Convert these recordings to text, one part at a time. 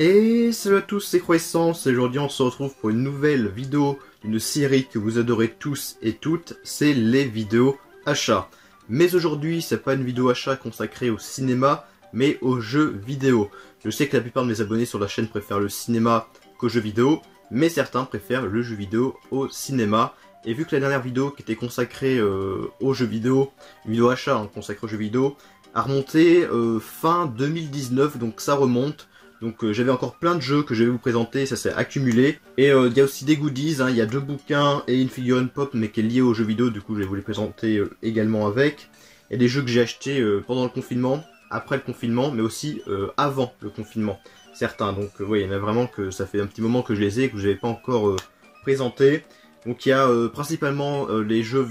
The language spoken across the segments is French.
Et salut à tous, c'est Croissance, et aujourd'hui on se retrouve pour une nouvelle vidéo d'une série que vous adorez tous et toutes, c'est les vidéos achats. Mais aujourd'hui, c'est pas une vidéo achat consacrée au cinéma, mais aux jeux vidéo. Je sais que la plupart de mes abonnés sur la chaîne préfèrent le cinéma qu'aux jeux vidéo, mais certains préfèrent le jeu vidéo au cinéma. Et vu que la dernière vidéo qui était consacrée aux jeux vidéo, une vidéo achat consacrée aux jeux vidéo, a remonté fin 2019, donc ça remonte. Donc j'avais encore plein de jeux que je vais vous présenter, ça s'est accumulé. Et il y a aussi des goodies, il y a 2 bouquins et une figurine pop, mais qui est liée aux jeux vidéo, du coup je vais vous les présenter également avec. Il y a des jeux que j'ai achetés pendant le confinement, après le confinement, mais aussi avant le confinement, certains. Donc ouais, il y en a vraiment que ça fait un petit moment que je les ai et que je n'avais pas encore présenté. Donc il y a principalement, les jeux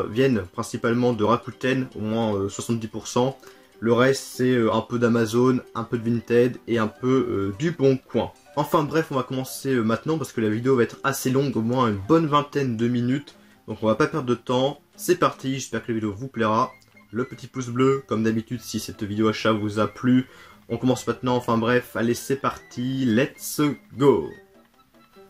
viennent principalement de Rakuten, au moins 70%. Le reste c'est un peu d'Amazon, un peu de Vinted et un peu du Bon Coin. Enfin bref, on va commencer maintenant parce que la vidéo va être assez longue, au moins une bonne vingtaine de minutes. Donc on va pas perdre de temps, c'est parti, j'espère que la vidéo vous plaira. Le petit pouce bleu, comme d'habitude si cette vidéo achat vous a plu. On commence maintenant, enfin bref, allez c'est parti, let's go.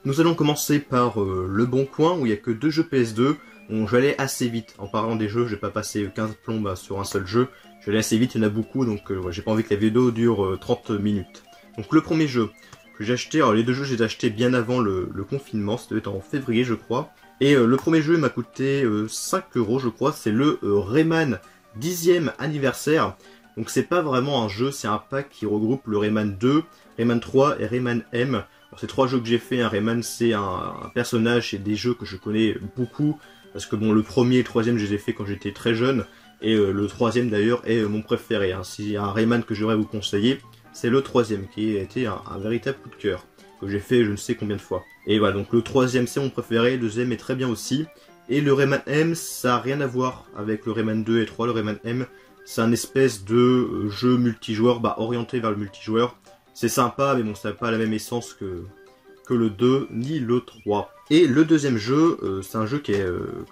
Nous allons commencer par le Bon Coin où il n'y a que 2 jeux PS2. Bon, je vais aller assez vite. En parlant des jeux, je vais pas passer 15 plombes sur un seul jeu. Je vais aller assez vite, il y en a beaucoup, donc j'ai pas envie que la vidéo dure 30 minutes. Donc le premier jeu que j'ai acheté, alors les 2 jeux j'ai acheté bien avant le confinement, c'était en février je crois. Et le premier jeu m'a coûté 5 € je crois, c'est le Rayman 10e anniversaire. Donc c'est pas vraiment un jeu, c'est un pack qui regroupe le Rayman 2, Rayman 3 et Rayman M. Alors, ces 3 jeux que j'ai fait, Rayman c'est un personnage et des jeux que je connais beaucoup. Parce que bon, le premier et le troisième je les ai fait quand j'étais très jeune. Et le troisième d'ailleurs est mon préféré. S'il y a un Rayman que j'aurais à vous conseiller, c'est le troisième qui a été un véritable coup de cœur. Que j'ai fait je ne sais combien de fois. Et voilà, donc le troisième c'est mon préféré, le deuxième est très bien aussi. Et le Rayman M, ça n'a rien à voir avec le Rayman 2 et 3. Le Rayman M, c'est un espèce de jeu multijoueur, orienté vers le multijoueur. C'est sympa, mais bon, ça n'a pas la même essence que le 2 ni le 3. Et le deuxième jeu, c'est un jeu que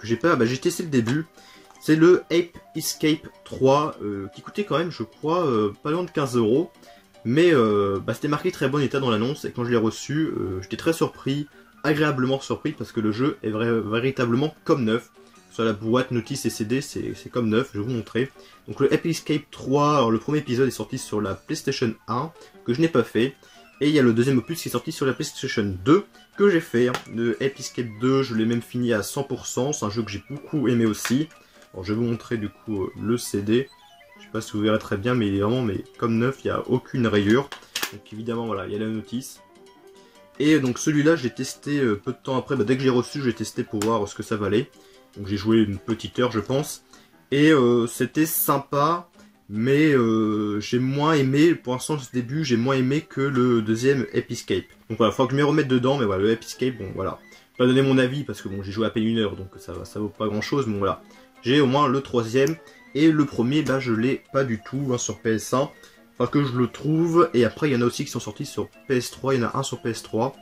j'ai testé le début. C'est le Ape Escape 3, qui coûtait quand même, je crois, pas loin de 15 €. Mais c'était marqué très bon état dans l'annonce, et quand je l'ai reçu, j'étais très surpris, agréablement surpris, parce que le jeu est véritablement comme neuf. Sur la boîte, notice et CD, c'est comme neuf, je vais vous montrer. Donc le Ape Escape 3, alors le premier épisode est sorti sur la PlayStation 1, que je n'ai pas fait. Et il y a le deuxième opus qui est sorti sur la PlayStation 2, que j'ai fait. Le Ape Escape 2, je l'ai même fini à 100%, c'est un jeu que j'ai beaucoup aimé aussi. Alors, je vais vous montrer du coup le CD. Je sais pas si vous verrez très bien, mais il est vraiment comme neuf, il n'y a aucune rayure. Donc évidemment, voilà, il y a la notice. Et donc celui-là, j'ai testé peu de temps après. Dès que j'ai reçu, j'ai testé pour voir ce que ça valait. Donc j'ai joué une petite heure, je pense. Et c'était sympa, mais j'ai moins aimé, pour l'instant, ce début, j'ai moins aimé que le deuxième Ape Escape. Donc voilà, il faut que je m'y remette dedans, mais voilà, le Ape Escape, bon voilà. Je vais pas donner mon avis, parce que bon, j'ai joué à peine une heure, donc ça vaut pas grand chose, mais voilà. J'ai au moins le troisième, et le premier, je l'ai pas du tout sur PS1. Enfin que je le trouve, et après il y en a aussi qui sont sortis sur PS3, il y en a un sur PS3,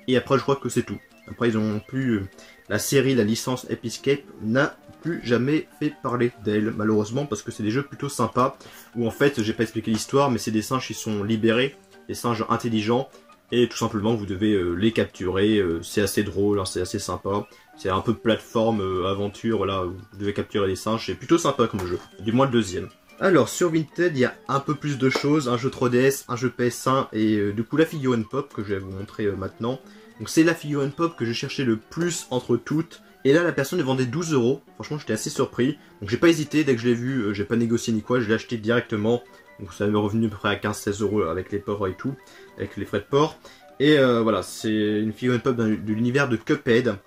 et après je crois que c'est tout. Après ils ont plus... la série, la licence Ape Escape n'a plus jamais fait parler d'elle, malheureusement, parce que c'est des jeux plutôt sympas, où en fait, j'ai pas expliqué l'histoire, mais c'est des singes qui sont libérés, des singes intelligents, et tout simplement vous devez les capturer, c'est assez drôle, c'est assez sympa, c'est un peu de plateforme, aventure, là, vous devez capturer des singes, c'est plutôt sympa comme jeu, du moins le deuxième. Alors sur Vinted, il y a un peu plus de choses, un jeu 3DS, un jeu PS1, et du coup la figurine pop que je vais vous montrer maintenant. Donc c'est la figurine pop que j'ai cherché le plus entre toutes. Et là la personne elle vendait 12 €. Franchement j'étais assez surpris. Donc j'ai pas hésité, dès que je l'ai vu, j'ai pas négocié ni quoi, je l'ai acheté directement. Donc ça m'est revenu à peu près à 15-16 € avec les ports et tout, avec les frais de port. Et voilà, c'est une figurine pop de l'univers de Cuphead.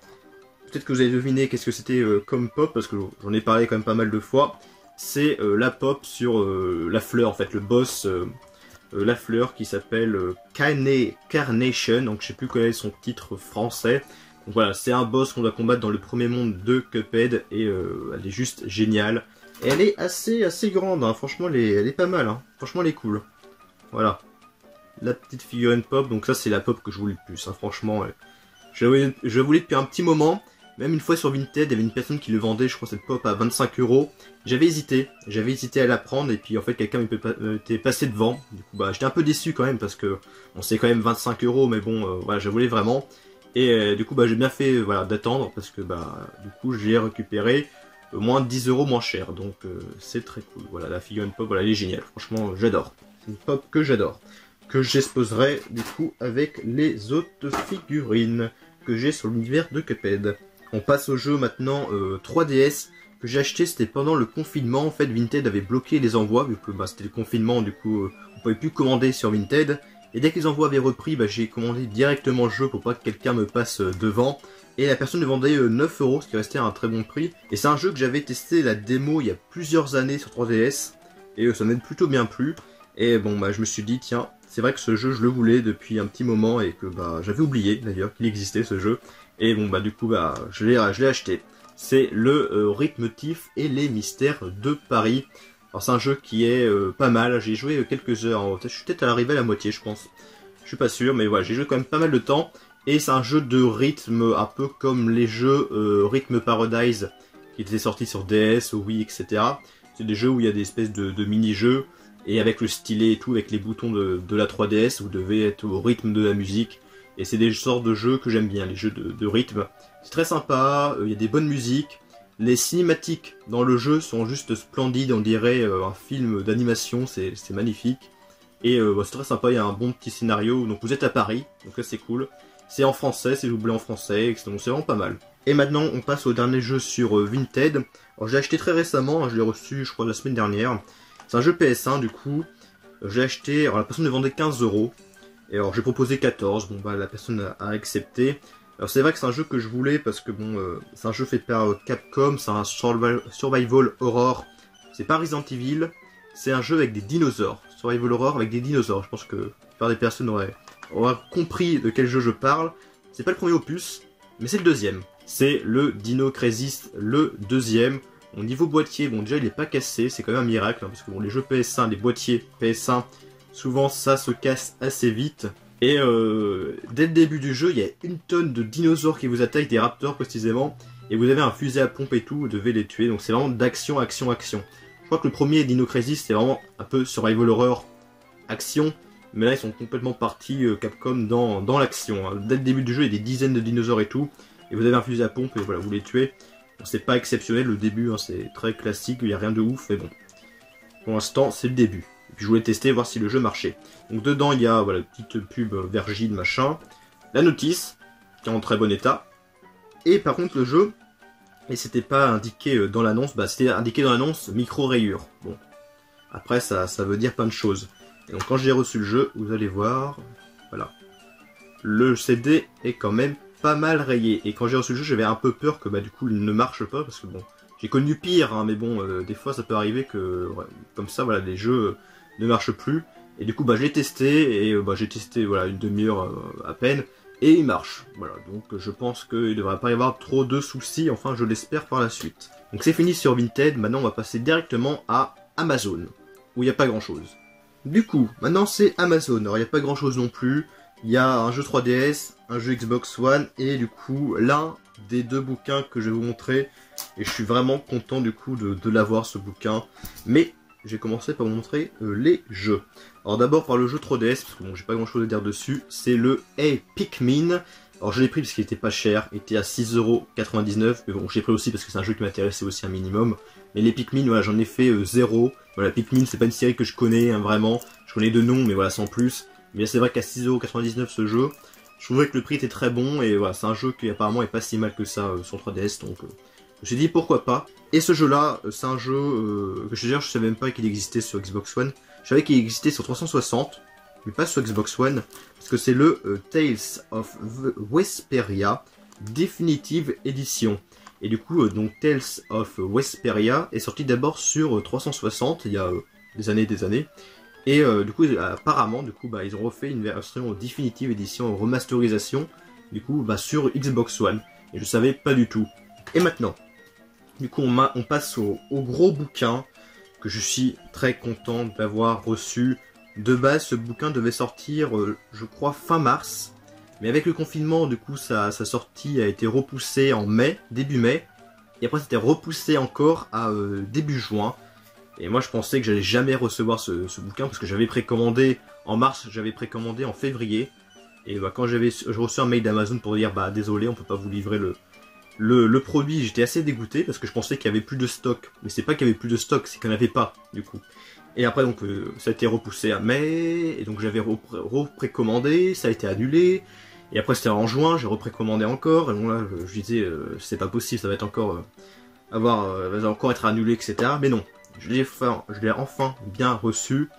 Peut-être que vous avez deviné qu'est-ce que c'était comme pop, parce que j'en ai parlé quand même pas mal de fois. C'est la pop sur la fleur en fait, le boss... la fleur qui s'appelle Carnation, donc je sais plus quel est son titre français. Donc voilà, c'est un boss qu'on doit combattre dans le premier monde de Cuphead et elle est juste géniale. Et elle est assez grande, franchement elle est pas mal, franchement elle est cool. Voilà, la petite figurine pop, donc ça c'est la pop que je voulais le plus, franchement. Je voulais depuis un petit moment, Même une fois sur Vinted, il y avait une personne qui le vendait, je crois cette pop à 25 €. J'avais hésité à la prendre et puis en fait quelqu'un m'était passé devant. Du coup bah j'étais un peu déçu quand même parce que on sait quand même 25 € mais bon voilà, je voulais vraiment. Et du coup bah j'ai bien fait voilà d'attendre parce que bah du coup j'ai récupéré moins de 10 € moins cher. Donc c'est très cool. Voilà, la figurine pop, voilà, elle est géniale. Franchement, j'adore. C'est une pop que j'adore. Que j'exposerai du coup avec les autres figurines que j'ai sur l'univers de Cuphead. On passe au jeu maintenant 3DS que j'ai acheté, c'était pendant le confinement. En fait, Vinted avait bloqué les envois vu que bah, c'était le confinement, du coup on pouvait plus commander sur Vinted. Et dès que les envois avaient repris, bah, j'ai commandé directement le jeu pour pas que quelqu'un me passe devant. Et la personne me vendait 9 €, ce qui restait à un très bon prix. Et c'est un jeu que j'avais testé la démo il y a plusieurs années sur 3DS. Et ça m'aide plutôt bien plu. Et bon, bah, je me suis dit, tiens, c'est vrai que ce jeu, je le voulais depuis un petit moment. Et que bah, j'avais oublié d'ailleurs qu'il existait ce jeu. Et bon, bah, du coup, bah, je l'ai acheté. C'est le Rhythmotif et les Mystères de Paris. Alors c'est un jeu qui est pas mal, j'ai joué quelques heures, je suis peut-être arrivé à la moitié je pense. Je suis pas sûr, mais voilà, j'ai joué quand même pas mal de temps. Et c'est un jeu de rythme, un peu comme les jeux Rhythm Paradise qui étaient sortis sur DS, Wii, etc. C'est des jeux où il y a des espèces de mini-jeux, et avec le stylet et tout, avec les boutons de la 3DS, vous devez être au rythme de la musique. Et c'est des sortes de jeux que j'aime bien, les jeux de rythme. C'est très sympa, il y a des bonnes musiques. Les cinématiques dans le jeu sont juste splendides, on dirait un film d'animation, c'est magnifique. Et bah, c'est très sympa, il y a un bon petit scénario, donc vous êtes à Paris, donc là c'est cool. C'est en français, c'est doublé en français, donc c'est vraiment pas mal. Et maintenant on passe au dernier jeu sur Vinted. Alors je l'ai acheté très récemment, je l'ai reçu je crois la semaine dernière. C'est un jeu PS1 du coup. J'ai acheté, alors la personne me vendait 15 €. Et alors j'ai proposé 14, bon bah la personne a accepté. Alors c'est vrai que c'est un jeu que je voulais parce que bon, c'est un jeu fait par Capcom, c'est un survival horror. C'est pas Resident Evil, c'est un jeu avec des dinosaures. Survival horror avec des dinosaures. Je pense que la plupart des personnes auraient compris de quel jeu je parle. C'est pas le premier opus, mais c'est le deuxième. C'est le Dino Crisis, le deuxième. Au niveau boîtier, bon déjà il est pas cassé, c'est quand même un miracle, hein, parce que bon les jeux PS1, les boîtiers PS1, souvent ça se casse assez vite. Et dès le début du jeu, il y a une tonne de dinosaures qui vous attaquent, des raptors précisément, et vous avez un fusil à pompe et tout, vous devez les tuer, donc c'est vraiment d'action, action, action. Je crois que le premier Dino Crisis, c'est vraiment un peu survival horror, action, mais là ils sont complètement partis Capcom dans l'action. Hein. Dès le début du jeu, il y a des dizaines de dinosaures et tout, et vous avez un fusil à pompe et voilà, vous les tuez. Bon, c'est pas exceptionnel le début, hein, c'est très classique, il n'y a rien de ouf, mais bon. Pour l'instant, c'est le début. Et puis je voulais tester, voir si le jeu marchait. Donc dedans, il y a voilà, petite pub Virgin, machin. La notice, qui est en très bon état. Et par contre, le jeu, et c'était pas indiqué dans l'annonce, bah c'était indiqué dans l'annonce micro-rayure. Bon, après, ça veut dire plein de choses. Et donc quand j'ai reçu le jeu, vous allez voir, voilà. Le CD est quand même pas mal rayé. Et quand j'ai reçu le jeu, j'avais un peu peur que bah du coup, il ne marche pas, parce que bon... J'ai connu pire, hein, mais bon, des fois ça peut arriver que, ouais, comme ça, voilà, les jeux ne marchent plus. Et du coup, bah, je l'ai testé, et bah, j'ai testé, voilà, une demi-heure à peine, et il marche. Voilà, donc je pense qu'il ne devrait pas y avoir trop de soucis, enfin, je l'espère par la suite. Donc c'est fini sur Vinted, maintenant on va passer directement à Amazon, où il n'y a pas grand-chose. Du coup, maintenant c'est Amazon, alors il n'y a pas grand-chose non plus. Il y a un jeu 3DS, un jeu Xbox One, et du coup, l'un des deux bouquins que je vais vous montrer. Et je suis vraiment content du coup de l'avoir ce bouquin. Mais j'ai commencé par vous montrer les jeux. Alors d'abord par le jeu 3DS, parce que bon j'ai pas grand chose à dire dessus. C'est le Hey Pikmin. Alors je l'ai pris parce qu'il était pas cher, il était à 6,99 €. Mais bon j'ai pris aussi parce que c'est un jeu qui m'intéressait aussi un minimum. Mais les Pikmin, voilà, j'en ai fait 0. Voilà, Pikmin c'est pas une série que je connais hein, vraiment. Je connais de nom mais voilà sans plus. Mais c'est vrai qu'à 6,99 € ce jeu, je trouvais que le prix était très bon. Et voilà, c'est un jeu qui apparemment est pas si mal que ça sur 3DS. Donc... j'ai dit pourquoi pas. Et ce jeu-là, c'est un jeu que je savais même pas qu'il existait sur Xbox One. Je savais qu'il existait sur 360, mais pas sur Xbox One, parce que c'est le Tales of Vesperia Definitive Edition. Et du coup, donc Tales of Vesperia est sorti d'abord sur 360, il y a des années et des années. Et du coup, apparemment, du coup, bah, ils ont refait une version Definitive Edition remasterisation, du coup, bah, sur Xbox One. Et je savais pas du tout. Et maintenant, du coup, on passe au gros bouquin que je suis très content d'avoir reçu. De base, ce bouquin devait sortir, je crois, fin mars. Mais avec le confinement, du coup, sa sortie a été repoussée en mai, début mai. Et après, c'était repoussé encore à début juin. Et moi, je pensais que j'allais jamais recevoir ce bouquin parce que j'avais précommandé en mars, j'avais précommandé en février. Et bah, quand j'ai reçu un mail d'Amazon pour dire bah désolé, on peut pas vous livrer le produit, j'étais assez dégoûté parce que je pensais qu'il y avait plus de stock. Mais c'est pas qu'il y avait plus de stock, c'est qu'il n'y en avait pas du coup. Et après donc ça a été repoussé à mai, et donc j'avais reprécommandé, ça a été annulé. Et après c'était en juin, j'ai reprécommandé encore, et donc là je disais c'est pas possible, ça va être encore va encore être annulé, etc. Mais non, je l'ai enfin bien reçu,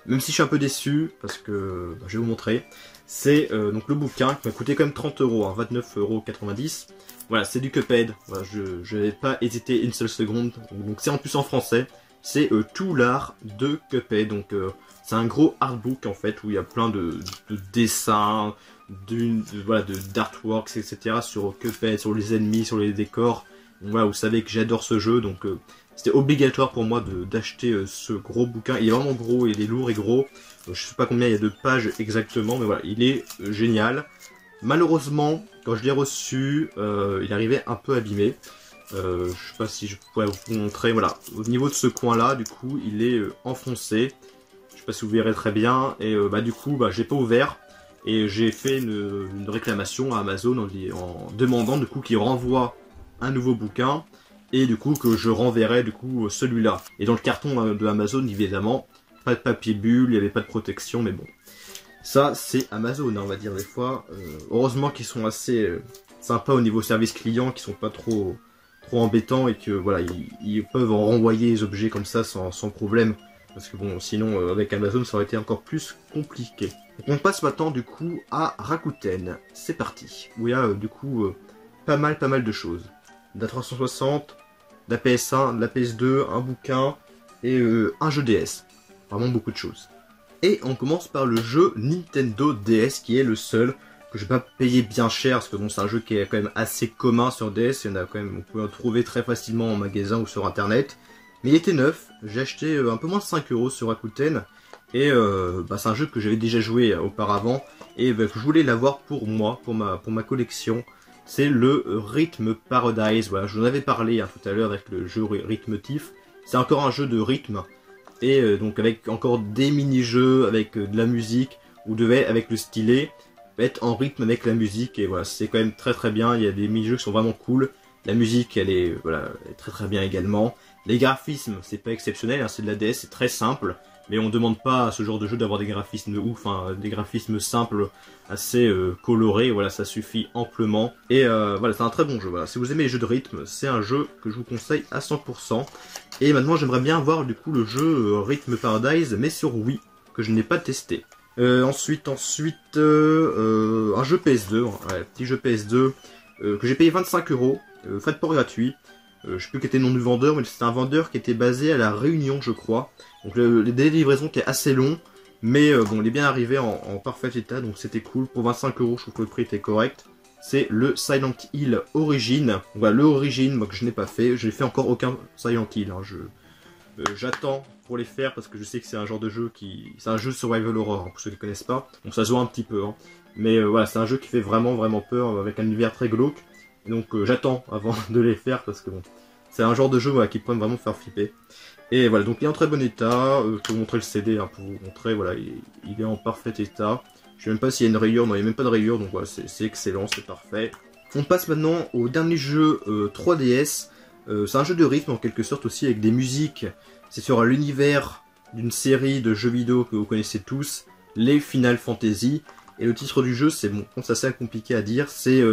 même si je suis un peu déçu, parce que bah, je vais vous montrer. C'est donc le bouquin qui m'a coûté quand même 30 €, hein, 29,90 €. Voilà, c'est du Cuphead, voilà, je n'ai pas hésité une seule seconde, donc c'est en plus en français. C'est tout l'art de Cuphead, donc c'est un gros artbook en fait, où il y a plein de dessins, d'artworks, etc. sur Cuphead, sur les ennemis, sur les décors. Donc, voilà, vous savez que j'adore ce jeu, donc c'était obligatoire pour moi d'acheter ce gros bouquin. Il est vraiment gros, il est lourd et gros. Je sais pas combien il y a de pages exactement, mais voilà, il est génial. Malheureusement, quand je l'ai reçu, il arrivait un peu abîmé. Je sais pas si je pourrais vous montrer, voilà, au niveau de ce coin là, du coup, il est enfoncé. Je sais pas si vous verrez très bien, et bah du coup, bah j'ai pas ouvert, et j'ai fait une réclamation à Amazon en demandant du coup qu'il renvoie un nouveau bouquin, et du coup que je renverrai du coup celui-là. Et dans le carton de Amazon, évidemment, pas de papier bulle, il n'y avait pas de protection, mais bon. Ça, c'est Amazon, hein, on va dire des fois. Heureusement qu'ils sont assez sympas au niveau service client, qui sont pas trop embêtants, et que voilà, ils peuvent en renvoyer les objets comme ça sans problème. Parce que bon, sinon avec Amazon ça aurait été encore plus compliqué. Donc on passe maintenant du coup à Rakuten. C'est parti. Où il y a du coup pas mal de choses. De la 360, de la PS1, de la PS2, un bouquin et un jeu DS. Vraiment beaucoup de choses. Et on commence par le jeu Nintendo DS qui est le seul que je vais pas payer bien cher, parce que bon, c'est un jeu qui est quand même assez commun sur DS, il y en a quand même, on peut en trouver très facilement en magasin ou sur internet. Mais il était neuf, j'ai acheté un peu moins de 5 € sur Rakuten, et bah, c'est un jeu que j'avais déjà joué auparavant, et bah, que je voulais l'avoir pour moi, pour ma collection. C'est le Rhythm Paradise, voilà, je vous en avais parlé hein, tout à l'heure avec le jeu Rhythmotif. C'est encore un jeu de rythme, et donc avec encore des mini-jeux, avec de la musique, où devait avec le stylet être en rythme avec la musique, et voilà, c'est quand même très bien. Il y a des mini-jeux qui sont vraiment cool, la musique elle est voilà, très bien également. Les graphismes c'est pas exceptionnel, hein, c'est de la DS, c'est très simple, mais on demande pas à ce genre de jeu d'avoir des graphismes de ouf, hein, des graphismes simples, assez colorés, voilà, ça suffit amplement. Et voilà, c'est un très bon jeu, voilà. Si vous aimez les jeux de rythme, c'est un jeu que je vous conseille à 100%. Et maintenant j'aimerais bien voir du coup le jeu Rhythm Paradise, mais sur Wii, que je n'ai pas testé. Ensuite, un jeu PS2, ouais, petit jeu PS2, que j'ai payé 25 €, frais de port gratuit. Je sais plus qui était le nom du vendeur, mais c'était un vendeur qui était basé à La Réunion, je crois. Donc le délai de livraison qui est assez long, mais bon, il est bien arrivé en parfait état, donc c'était cool. Pour 25 €, je trouve que le prix était correct. C'est le Silent Hill Origin. Voilà, le Origin, moi que je n'ai pas fait. Je n'ai fait encore aucun Silent Hill, hein. J'attends pour les faire parce que je sais que c'est un genre de jeu c'est un jeu survival horror, hein, pour ceux qui ne connaissent pas. Bon, ça se voit un petit peu, hein. Mais voilà, c'est un jeu qui fait vraiment peur, avec un univers très glauque. Et donc j'attends avant de les faire parce que bon, c'est un genre de jeu voilà, qui peut vraiment faire flipper. Et voilà, donc il est en très bon état. Je peux vous montrer le CD hein, pour vous montrer, voilà, il est en parfait état. Je sais même pas s'il y a une rayure, non il n'y a même pas de rayure, donc voilà, c'est excellent, c'est parfait. On passe maintenant au dernier jeu 3DS. C'est un jeu de rythme en quelque sorte aussi, avec des musiques. C'est sur l'univers d'une série de jeux vidéo que vous connaissez tous, les Final Fantasy. Et le titre du jeu, c'est bon, c'est assez compliqué à dire, c'est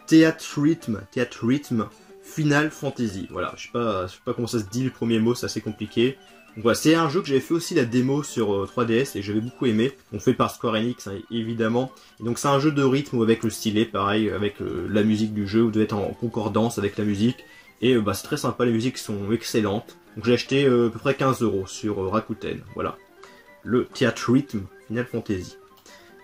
Theatre Rhythm Final Fantasy. Voilà, je sais pas comment ça se dit le premier mot, c'est assez compliqué. Donc voilà, c'est un jeu que j'avais fait aussi la démo sur 3DS et j'avais beaucoup aimé. On fait par Square Enix hein, évidemment. Et donc c'est un jeu de rythme avec le stylet, pareil, avec la musique du jeu, vous devez être en concordance avec la musique. Et bah, c'est très sympa, les musiques sont excellentes. Donc j'ai acheté à peu près 15 € sur Rakuten. Voilà, le Theatre Rhythm Final Fantasy.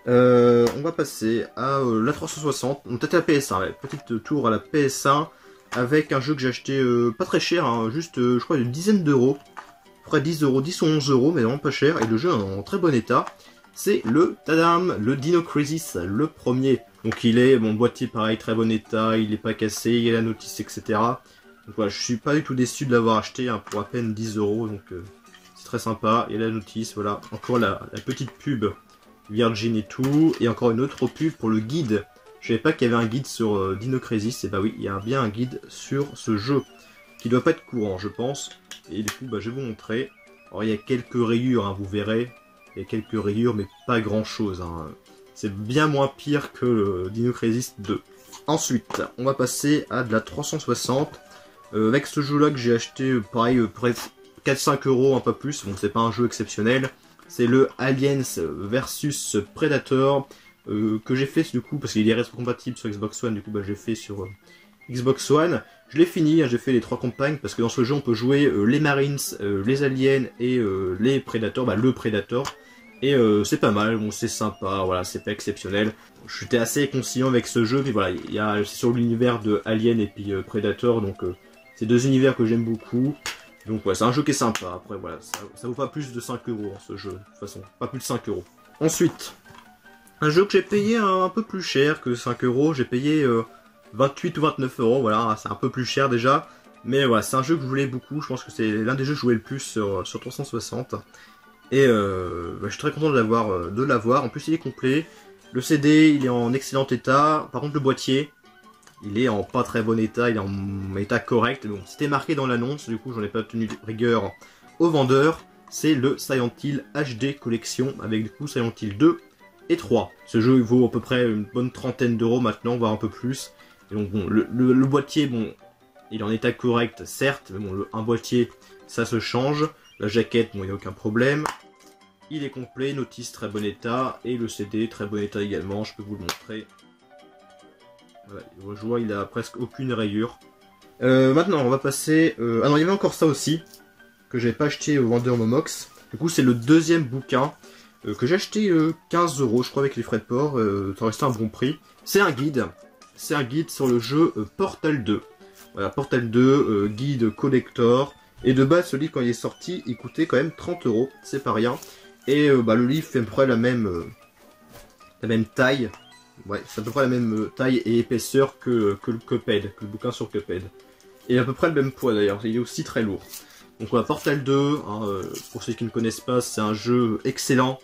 On va passer à la 360, donc peut-être la PS1, ouais. Petite tour à la PS1 avec un jeu que j'ai acheté pas très cher, hein, juste je crois une dizaine d'euros, à peu près 10 €, 10 ou 11 €, mais vraiment pas cher, et le jeu est en très bon état. c'est le Tadam, le Dino Crisis, le premier. Donc il est, bon, boîtier pareil, très bon état, il est pas cassé, il y a la notice, etc. Donc voilà, je suis pas du tout déçu de l'avoir acheté hein, pour à peine 10 €, donc c'est très sympa. Il y a la notice, voilà, encore la petite pub Virgin et tout, et encore une autre pub pour le guide. Je savais pas qu'il y avait un guide sur Dino Crisis, et bah oui, il y a bien un guide sur ce jeu, qui doit pas être courant, je pense. Et du coup, bah, je vais vous montrer. Alors il y a quelques rayures, hein, vous verrez. Il y a quelques rayures, mais pas grand chose. Hein. C'est bien moins pire que le Dino Crisis 2. Ensuite, on va passer à de la 360. Avec ce jeu-là que j'ai acheté, pareil, près 4-5 €, un peu plus. Bon, c'est pas un jeu exceptionnel. C'est le Aliens versus Predator. Que j'ai fait du coup, parce qu'il est rétrocompatible sur Xbox One. Du coup, bah, j'ai fait sur Xbox One. Je l'ai fini, hein, j'ai fait les 3 campagnes, parce que dans ce jeu, on peut jouer les Marines, les Aliens et les Predators. Bah, le Predator. Et c'est pas mal, bon c'est sympa, voilà, c'est pas exceptionnel. J'étais assez conciliant avec ce jeu, mais voilà, c'est sur l'univers de Alien et puis Predator, donc c'est deux univers que j'aime beaucoup. Donc ouais, c'est un jeu qui est sympa, après voilà, ça vaut pas plus de 5 € hein, ce jeu, de toute façon, pas plus de 5 €. Ensuite, un jeu que j'ai payé un peu plus cher que 5 €, j'ai payé 28 ou 29 €, voilà, c'est un peu plus cher déjà. Mais voilà, c'est un jeu que je voulais beaucoup, je pense que c'est l'un des jeux que je jouais le plus sur 360. Et bah, je suis très content de l'avoir. En plus il est complet. Le CD il est en excellent état. Par contre le boîtier il est en pas très bon état. Il est en état correct. Donc c'était marqué dans l'annonce. Du coup j'en ai pas tenu rigueur au vendeur. C'est le Silent Hill HD Collection. Avec du coup Silent Hill 2 et 3. Ce jeu il vaut à peu près une bonne trentaine d'euros maintenant. Voire un peu plus. Et donc bon le boîtier bon il est en état correct certes. Mais bon un boîtier ça se change. La jaquette, bon, il n'y a aucun problème. Il est complet, notice très bon état. Et le CD, très bon état également, je peux vous le montrer. Voilà, je vois, il a presque aucune rayure. Maintenant, on va passer... Ah non, il y avait encore ça aussi, que j'avais pas acheté au vendeur Momox. Du coup, c'est le deuxième bouquin, que j'ai acheté 15 €, je crois, avec les frais de port. Ça restait un bon prix. C'est un guide. C'est un guide sur le jeu Portal 2. Voilà, Portal 2, guide collector. Et de base, ce livre, quand il est sorti, il coûtait quand même 30 €, c'est pas rien. Et bah, le livre fait à peu près la même taille. Ouais, c'est à peu près la même taille et épaisseur que le Cuphead, que le bouquin sur Cuphead. Et à peu près le même poids d'ailleurs, il est aussi très lourd. Donc voilà, Portal 2, hein, pour ceux qui ne connaissent pas, c'est un jeu excellent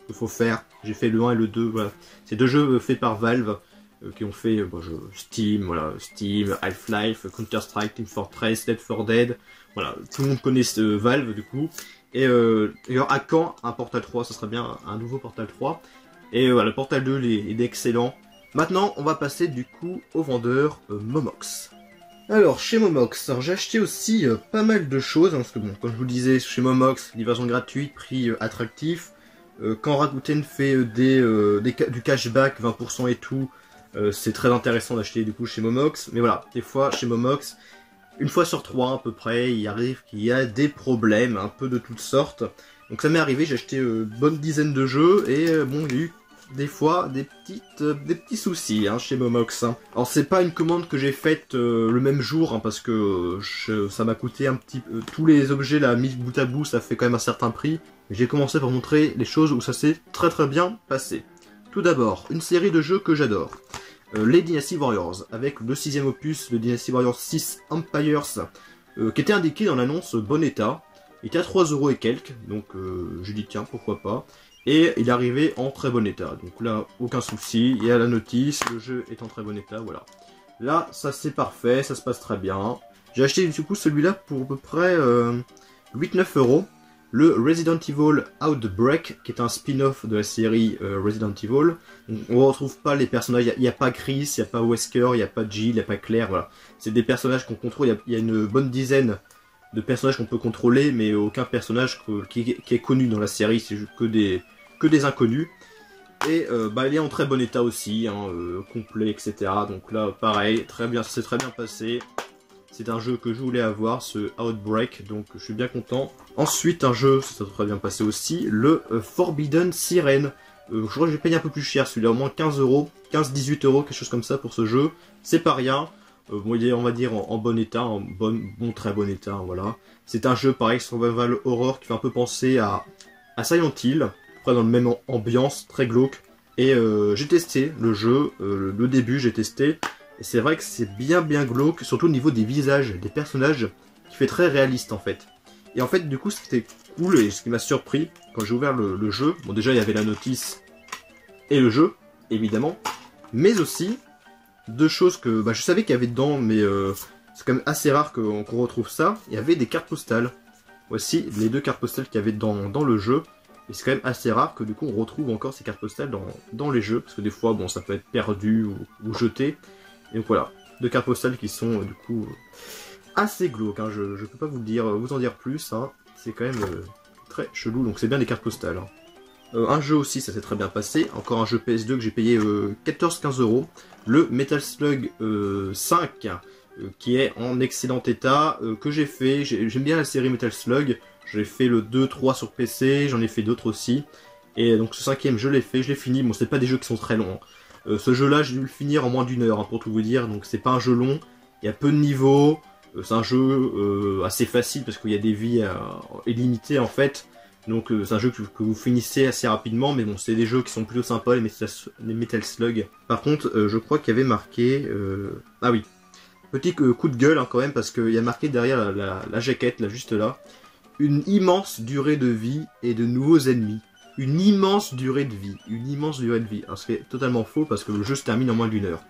qu'il faut faire. J'ai fait le 1 et le 2, voilà. C'est deux jeux faits par Valve. Qui ont fait Steam, voilà, Steam, Half-Life, Counter-Strike, Team Fortress, Left 4 Dead, voilà, tout le monde connaît Valve du coup. Et d'ailleurs à quand un Portal 3, ça serait bien un nouveau Portal 3. Et voilà, le Portal 2 il est excellent. Maintenant on va passer du coup au vendeur Momox. Alors chez Momox, j'ai acheté aussi pas mal de choses, hein, parce que bon, comme je vous le disais, chez Momox, livraison gratuite, prix attractif. Quand Rakuten fait du cashback, 20% et tout, c'est très intéressant d'acheter du coup chez Momox. Mais voilà, des fois chez Momox, une fois sur 3 à peu près, il arrive qu'il y a des problèmes, un peu de toutes sortes. Donc ça m'est arrivé, j'ai acheté une bonne dizaine de jeux et bon, il y a eu des fois des petits soucis hein, chez Momox. Hein. Alors c'est pas une commande que j'ai faite le même jour hein, parce que ça m'a coûté un petit peu. Tous les objets là mis bout à bout, ça fait quand même un certain prix. J'ai commencé par montrer les choses où ça s'est très bien passé. Tout d'abord, une série de jeux que j'adore. Les Dynasty Warriors, avec le 6ème opus, le Dynasty Warriors 6 Empires, qui était indiqué dans l'annonce bon état. Il était à 3 € et quelques, donc je dis tiens, pourquoi pas. Et il est arrivé en très bon état, donc là, aucun souci. Il y a la notice, le jeu est en très bon état, voilà. Là, ça c'est parfait, ça se passe très bien. J'ai acheté du coup celui-là pour à peu près 8-9 €. Le Resident Evil Outbreak, qui est un spin-off de la série Resident Evil. On ne retrouve pas les personnages, il n'y a pas Chris, il n'y a pas Wesker, il n'y a pas Jill, il n'y a pas Claire, voilà. C'est des personnages qu'on contrôle, il y a une bonne dizaine de personnages qu'on peut contrôler, mais aucun personnage qui est connu dans la série, c'est que des inconnus. Et bah, il est en très bon état aussi, hein, complet, etc. Donc là, pareil, très bien, ça s'est très bien passé. C'est un jeu que je voulais avoir, ce Outbreak, donc je suis bien content. Ensuite, un jeu, ça s'est très bien passé aussi, le Forbidden Siren. Je crois que j'ai payé un peu plus cher, celui-là, au moins 15 €, 15-18 €, quelque chose comme ça pour ce jeu. C'est pas rien. Bon, il est, on va dire, en bon état, très bon état, voilà. C'est un jeu, pareil, survival horror, qui fait un peu penser à Silent Hill. près dans le même ambiance, très glauque. Et j'ai testé le jeu, le début j'ai testé, et c'est vrai que c'est bien glauque, surtout au niveau des visages, des personnages, qui fait très réaliste en fait. Et en fait du coup ce qui était cool, et ce qui m'a surpris, quand j'ai ouvert le jeu, bon déjà il y avait la notice et le jeu, évidemment, mais aussi deux choses que je savais qu'il y avait dedans, mais c'est quand même assez rare qu'on retrouve ça. Il y avait des cartes postales. Voici les deux cartes postales qu'il y avait dans le jeu. Et c'est quand même assez rare que du coup on retrouve encore ces cartes postales dans les jeux. Parce que des fois, bon, ça peut être perdu ou jeté. Et donc voilà, deux cartes postales qui sont du coup assez glauques. Hein. Je peux pas vous en dire plus. Hein. C'est quand même très chelou. Donc c'est bien des cartes postales. Hein. Un jeu aussi, ça s'est très bien passé. Encore un jeu PS2 que j'ai payé 14-15 €. Le Metal Slug 5. Qui est en excellent état, que j'ai fait. J'aime bien la série Metal Slug. J'ai fait le 2-3 sur PC, j'en ai fait d'autres aussi. Et donc ce cinquième, je l'ai fait, je l'ai fini. Bon, c'est pas des jeux qui sont très longs. Hein. Ce jeu-là, j'ai dû le finir en moins d'1 heure, hein, pour tout vous dire. Donc c'est pas un jeu long, il y a peu de niveaux. C'est un jeu assez facile parce qu'il y a des vies illimitées en fait. Donc c'est un jeu que vous finissez assez rapidement. Mais bon, c'est des jeux qui sont plutôt sympas, les Metal Slug. Par contre, je crois qu'il y avait marqué... Ah oui. Petit coup de gueule hein, quand même, parce qu'il y a marqué derrière la jaquette, là, juste là, une immense durée de vie et de nouveaux ennemis. Une immense durée de vie. Une immense durée de vie. Alors c'est totalement faux, parce que le jeu se termine en moins d'1 heure.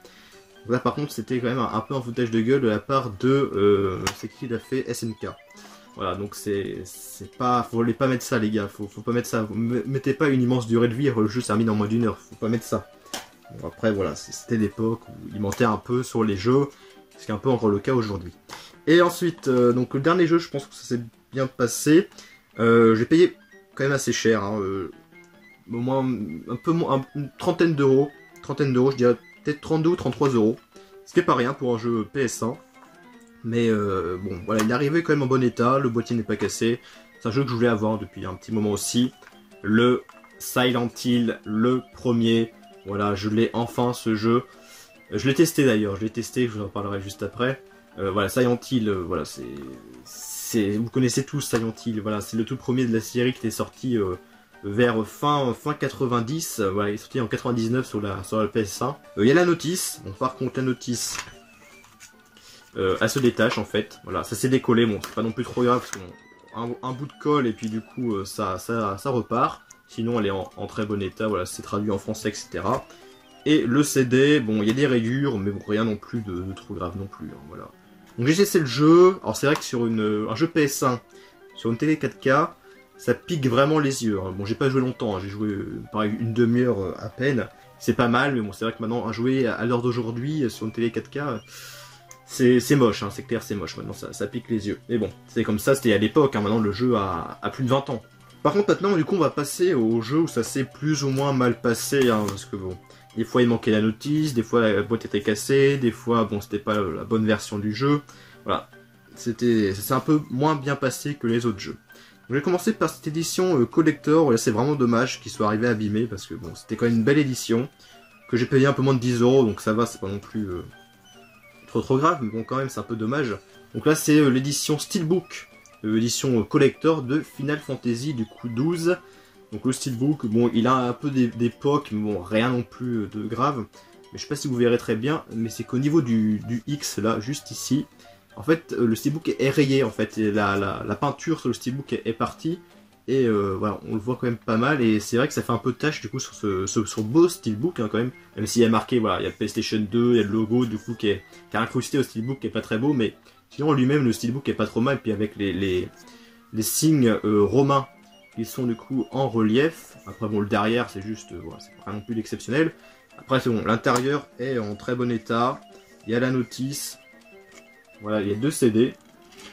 Donc là par contre c'était quand même un peu un foutage de gueule de la part de... c'est qui l'a fait, SNK. Voilà, donc c'est pas... Faut pas mettre ça les gars, faut pas mettre ça. Vous mettez pas une immense durée de vie, le jeu se termine en moins d'1 heure, faut pas mettre ça. Bon après voilà, c'était l'époque où ils mentaient un peu sur les jeux. Ce qui est un peu encore le cas aujourd'hui. Et ensuite, donc le dernier jeu, je pense que ça s'est bien passé. J'ai payé quand même assez cher, hein, au moins une trentaine d'euros. Je dirais peut-être 32 ou 33 €. Ce qui est pas rien pour un jeu PS1. Mais bon, voilà, il est arrivé quand même en bon état, le boîtier n'est pas cassé. C'est un jeu que je voulais avoir depuis un petit moment aussi. Le Silent Hill, le premier. Voilà, je l'ai enfin ce jeu. Je l'ai testé d'ailleurs, je vous en parlerai juste après. Voilà, Silent Hill, voilà, vous connaissez tous Silent Hill, voilà, c'est le tout premier de la série qui était sorti vers fin 90, voilà, il est sorti en 99 sur la PS1. Il y a la notice, bon, par contre la notice, elle se détache en fait, voilà, ça s'est décollé, bon, c'est pas non plus trop grave, parce que un bout de colle et puis du coup ça repart, sinon elle est en très bon état, voilà, c'est traduit en français, etc. Et le CD, bon, il y a des rayures, mais bon, rien non plus de trop grave non plus, hein, voilà. Donc j'ai testé le jeu, alors c'est vrai que sur un jeu PS1, sur une télé 4K, ça pique vraiment les yeux. Hein. Bon, j'ai pas joué longtemps, hein, j'ai joué pareil une demi-heure à peine. C'est pas mal, mais bon, c'est vrai que maintenant, à jouer à l'heure d'aujourd'hui, sur une télé 4K, c'est moche, hein, c'est clair, c'est moche, maintenant ça pique les yeux. Mais bon, c'est comme ça, c'était à l'époque, hein, maintenant le jeu a plus de 20 ans. Par contre, maintenant, du coup, on va passer au jeu où ça s'est plus ou moins mal passé, hein, parce que bon... Des fois il manquait la notice, des fois la boîte était cassée, des fois bon c'était pas la bonne version du jeu. Voilà, c'est un peu moins bien passé que les autres jeux. Donc, je vais commencer par cette édition collector, là c'est vraiment dommage qu'il soit arrivé abîmé parce que bon c'était quand même une belle édition, que j'ai payé un peu moins de 10 €, donc ça va, c'est pas non plus trop grave, mais bon quand même c'est un peu dommage. Donc là c'est l'édition Steelbook, l'édition collector de Final Fantasy du coup 12. Donc le steelbook, bon, il a un peu d'époque, mais bon, rien non plus de grave. Mais je sais pas si vous verrez très bien, mais c'est qu'au niveau du X, là, juste ici, en fait, le steelbook est rayé, en fait. Et la peinture sur le steelbook est partie. Et voilà, on le voit quand même pas mal. Et c'est vrai que ça fait un peu de tâche, du coup, sur ce beau steelbook, hein, quand même. Même s'il y a marqué, voilà, il y a PlayStation 2, il y a le logo, du coup, qui est incrusté au steelbook, qui est pas très beau. Mais sinon, lui-même, le steelbook est pas trop mal. Puis avec les signes romains, ils sont du coup en relief. Après bon, le derrière c'est juste, voilà, c'est pas non plus d'exceptionnel. Après c'est bon, l'intérieur est en très bon état. Il y a la notice. Voilà, il y a 2 CD.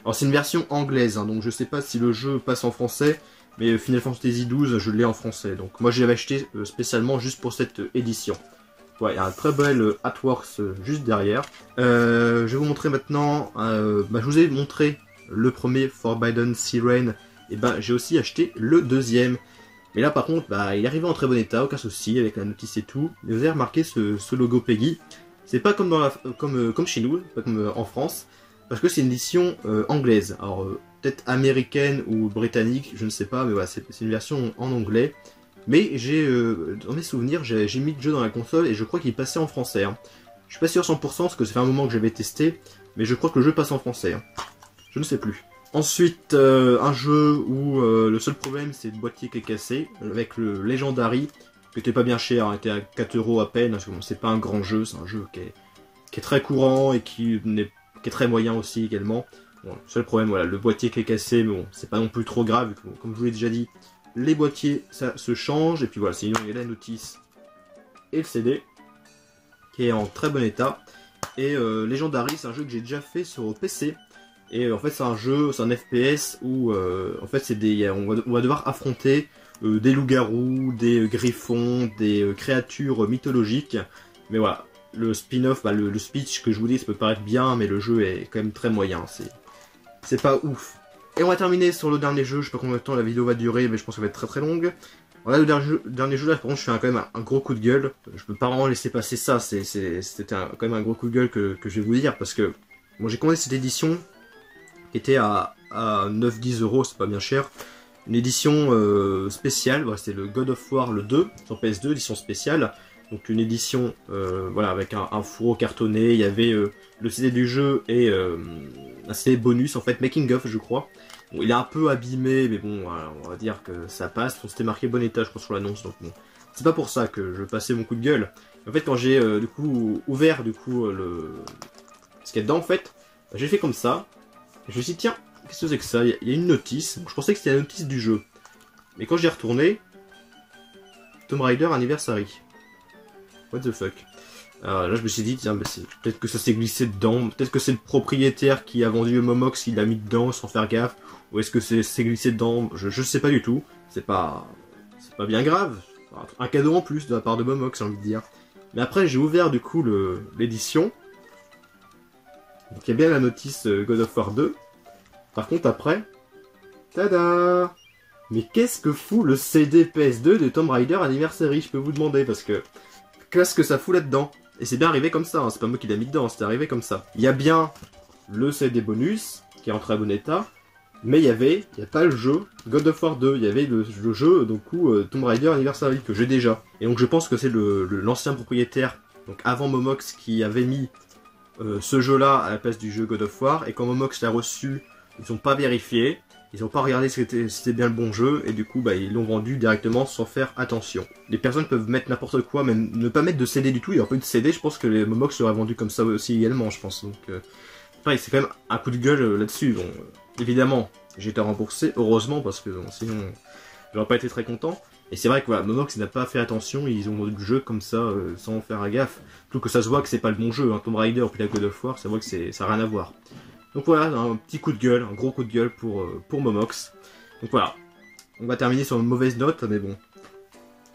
Alors c'est une version anglaise, hein, donc je sais pas si le jeu passe en français. Mais Final Fantasy XII, je l'ai en français. Donc moi je l'avais acheté spécialement juste pour cette édition. Ouais, il y a un très bel artworks juste derrière. Je vais vous montrer maintenant. Je vous ai montré le premier Forbidden Siren. Et ben j'ai aussi acheté le deuxième. Mais là par contre, il est arrivé en très bon état, aucun souci, avec la notice et tout. Et vous avez remarqué ce logo Peggy. C'est pas comme comme chez nous, pas comme en France, parce que c'est une édition anglaise. Alors peut-être américaine ou britannique, je ne sais pas, mais voilà, c'est une version en anglais. Mais dans mes souvenirs, j'ai mis le jeu dans la console et je crois qu'il passait en français. Hein. Je suis pas sûr 100% parce que ça fait un moment que j'avais testé, mais je crois que le jeu passe en français. Hein. Je ne sais plus. Ensuite, un jeu où le seul problème c'est le boîtier qui est cassé, avec le Legendary, qui était pas bien cher, hein, était à 4 € à peine, parce que bon, c'est pas un grand jeu, c'est un jeu qui est très courant et qui est très moyen aussi également. Bon, le seul problème, voilà, le boîtier qui est cassé, mais bon, c'est pas non plus trop grave, bon, comme je vous l'ai déjà dit, les boîtiers, ça se change, et puis voilà, sinon il y a la notice et le CD, qui est en très bon état. Et Legendary, c'est un jeu que j'ai déjà fait sur PC, et en fait c'est un jeu, c'est un FPS où en fait c'est on va devoir affronter des loups-garous, des griffons, des créatures mythologiques. Mais voilà, le spin-off, bah, le speech que je vous dis, ça peut paraître bien, mais le jeu est quand même très moyen, c'est pas ouf. Et on va terminer sur le dernier jeu, je sais pas combien de temps la vidéo va durer, mais je pense qu'elle va être très très longue. Voilà, le dernier jeu là, par contre, je fais quand même un gros coup de gueule. Je peux pas vraiment laisser passer ça, c'était quand même un gros coup de gueule que je vais vous dire, parce que bon, j'ai commandé cette édition, qui était à 9-10 €, c'est pas bien cher. Une édition spéciale, voilà, c'est le God of War le 2, sur PS2, édition spéciale. Donc une édition voilà, avec un fourreau cartonné, il y avait le CD du jeu et un CD bonus, en fait, Making of je crois. Bon, il est un peu abîmé, mais bon, voilà, on va dire que ça passe. C'était marqué bon état, je crois, sur l'annonce, donc bon. C'est pas pour ça que je passais mon coup de gueule. En fait, quand j'ai du coup ouvert du coup ce qu'il y a dedans, en fait, j'ai fait comme ça. Je me suis dit, tiens, qu'est-ce que c'est que ça? Il y a une notice. Bon, je pensais que c'était la notice du jeu. Mais quand j'ai retourné, Tomb Raider Anniversary. What the fuck? Alors là, je me suis dit, tiens, bah, peut-être que ça s'est glissé dedans. Peut-être que c'est le propriétaire qui a vendu le Momox qui l'a mis dedans sans faire gaffe. Ou est-ce que c'est glissé dedans? Je sais pas du tout. C'est pas bien grave. Un cadeau en plus de la part de Momox, j'ai envie de dire. Mais après, j'ai ouvert du coup l'édition. Donc il y a bien la notice God of War 2. Par contre, après, tada! Mais qu'est-ce que fout le CD PS2 de Tomb Raider Anniversary? Je peux vous demander, parce que qu'est-ce que ça fout là-dedans? Et c'est bien arrivé comme ça, hein. C'est pas moi qui l'ai mis dedans, c'est arrivé comme ça. Il y a bien le CD bonus, qui est en très bon état, mais il y a pas le jeu God of War 2, il y avait le jeu, donc Tomb Raider Anniversary, que j'ai déjà. Et donc je pense que c'est l'ancien propriétaire, donc avant Momox, qui avait mis ce jeu-là à la place du jeu God of War, et quand Momox l'a reçu, ils n'ont pas vérifié, ils n'ont pas regardé si c'était bien le bon jeu, et du coup bah, ils l'ont vendu directement sans faire attention. Les personnes peuvent mettre n'importe quoi, même ne pas mettre de CD du tout, il n'y aura pas eu de CD, je pense que les Momox seraient vendus comme ça aussi également, je pense. Donc pareil, c'est quand même un coup de gueule là-dessus. Bon, évidemment, j'ai été remboursé, heureusement, parce que bon, sinon j'aurais pas été très content. Et c'est vrai que voilà, Momox n'a pas fait attention, ils ont vendu le jeu comme ça, sans faire gaffe. Plutôt que ça se voit que c'est pas le bon jeu, hein. Tomb Raider puis la God of War, ça voit que ça n'a rien à voir. Donc voilà, un petit coup de gueule, un gros coup de gueule pour Momox. Donc voilà, on va terminer sur une mauvaise note, mais bon,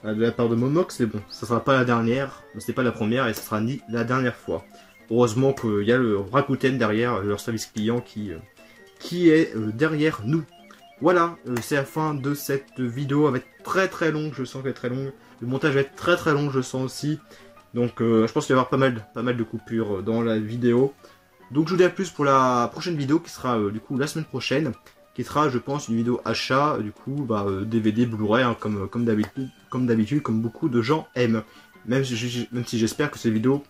de la part de Momox, mais bon, ça sera pas la dernière, c'est pas la première et ça sera ni la dernière fois. Heureusement qu'il y a le Rakuten derrière, leur service client qui est derrière nous. Voilà, c'est la fin de cette vidéo, elle va être très très longue, je sens qu'elle est très longue. Le montage va être très très long, je sens aussi. Donc je pense qu'il va y avoir pas mal de coupures dans la vidéo. Donc je vous dis à plus pour la prochaine vidéo qui sera du coup la semaine prochaine. Qui sera je pense une vidéo achat, du coup DVD, Blu-ray, hein, comme d'habitude, comme beaucoup de gens aiment. Même si j'espère que cette vidéo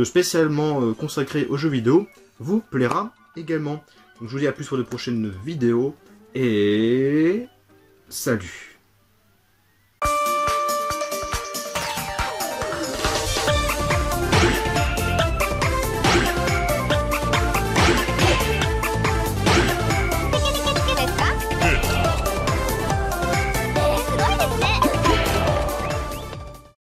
spécialement consacrée aux jeux vidéo vous plaira également. Donc je vous dis à plus pour de prochaines vidéos. Et salut!